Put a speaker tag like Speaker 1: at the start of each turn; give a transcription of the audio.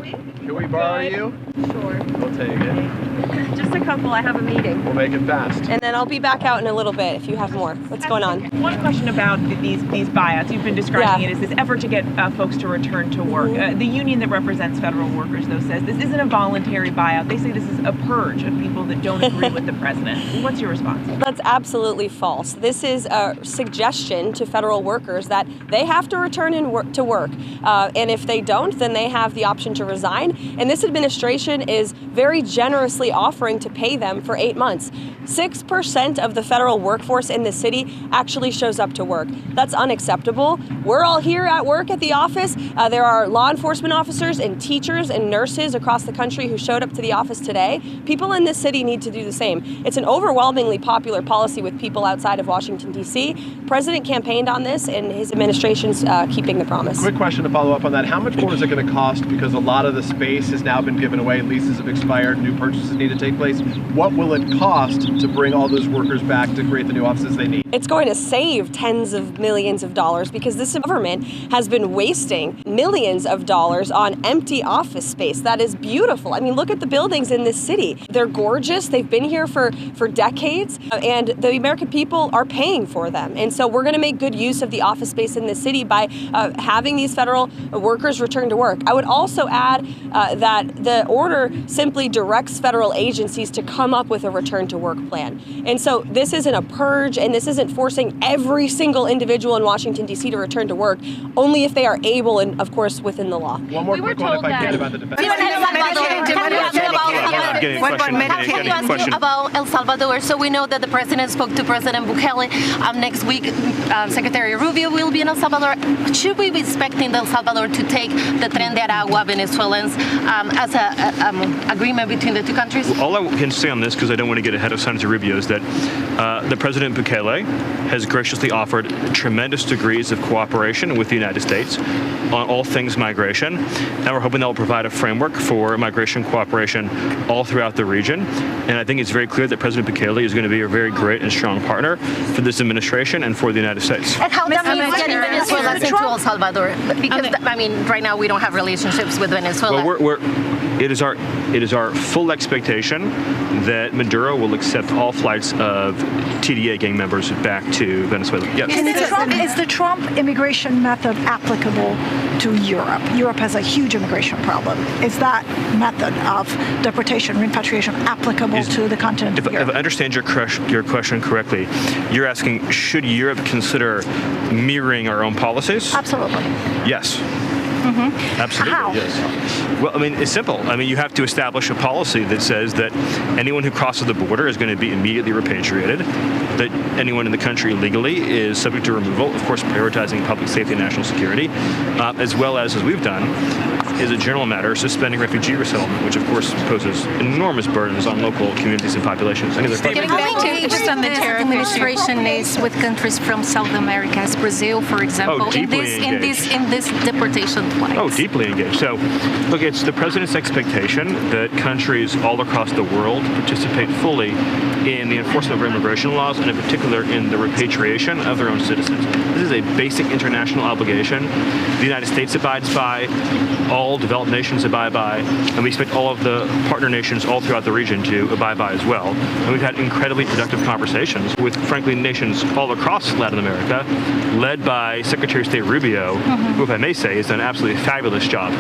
Speaker 1: Can we borrow you?
Speaker 2: Sure.
Speaker 1: We'll take it.
Speaker 2: Just a couple. I have a meeting.
Speaker 1: We'll make it fast.
Speaker 2: And then I'll be back out in a little bit if you have more. What's going on?
Speaker 3: One question about these buyouts. You've been describing it as this effort to get folks to return to work. The union that represents federal workers, though, says this isn't a voluntary buyout. They say this is a purge of people that don't agree with the president. What's your response?
Speaker 2: That's absolutely false. This is a suggestion to federal workers that they have to return to work. And if they don't, then they have the option to resign. And this administration is very generously offering to pay them for 8 months. 6% of the federal workforce in the city actually shows up to work. That's unacceptable. We're all here at work at the office. There are law enforcement officers and teachers and nurses across the country who showed up to the office today. People in this city need to do the same. It's an overwhelmingly popular policy with people outside of Washington, D.C. President campaigned on this, and his administration's keeping the promise.
Speaker 1: Quick question to follow up on that. How much more is it going to cost? Because a lot of the space has now been given away. Leases have expired. New purchases need to take place. What will it cost to bring all those workers back to create the new offices they need?
Speaker 2: It's going to save tens of millions of dollars because this government has been wasting millions of dollars on empty office space. That is beautiful. I mean, look at the buildings in this city. They're gorgeous. They've been here for decades, and the American people are paying for them. And so we're going to make good use of the office space in this city by having these federal workers return to work. I would also add that the order simply directs federal agencies to come up with a return to work plan. And so this isn't a purge, and this isn't forcing every single individual in Washington, D.C. to return to work, only if they are able and, of course, within the law.
Speaker 1: One more quick one, if I can, about the defense.
Speaker 4: Can you ask you about El Salvador? So we know that the president spoke to President Bukele. Next week, Secretary Rubio will be in El Salvador. Should we be expecting El Salvador to take the Tren de Aragua Venezuelans as an agreement between the two countries?
Speaker 5: All I can say on this, because I don't want to get ahead of Senator Rubio, is that the President Bukele has graciously offered tremendous degrees of cooperation with the United States on all things migration, and we're hoping that will provide a framework for migration cooperation all throughout the region. And I think it's very clear that President Bukele is going to be a very great and strong partner for this administration and for the United States.
Speaker 4: And how that means getting Venezuela into El Salvador? Because, I mean, right now we don't have relationships with Venezuela.
Speaker 5: Well, it is our full expectation that Maduro will accept all flights of TDA gang members back to Venezuela. Yes.
Speaker 6: Is the Trump immigration method applicable to Europe? Europe has a huge immigration problem. Is that method of deportation, repatriation applicable to the continent of Europe?
Speaker 5: If I understand your question correctly, you're asking, should Europe consider mirroring our own policies?
Speaker 6: Absolutely.
Speaker 5: Yes. Mm-hmm. Absolutely.
Speaker 6: How?
Speaker 5: Yes. Well, I mean, it's simple. I mean, you have to establish a policy that says that anyone who crosses the border is going to be immediately repatriated, that anyone in the country illegally is subject to removal, of course, prioritizing public safety and national security, as well as we've done, is a general matter, suspending refugee resettlement, which of course poses enormous burdens on local communities and populations. Any other questions?
Speaker 7: Just on the tariff administration is with countries from South America, as Brazil, for example, in this deportation flights.
Speaker 5: Oh, deeply engaged. So, look, it's the president's expectation that countries all across the world participate fully in the enforcement of immigration laws, and in particular in the repatriation of their own citizens. This is a basic international obligation the United States abides by, all developed nations abide by, and we expect all of the partner nations all throughout the region to abide by as well. And we've had incredibly productive conversations with, frankly, nations all across Latin America, led by Secretary of State Rubio, who, if I may say, has done an absolutely fabulous job.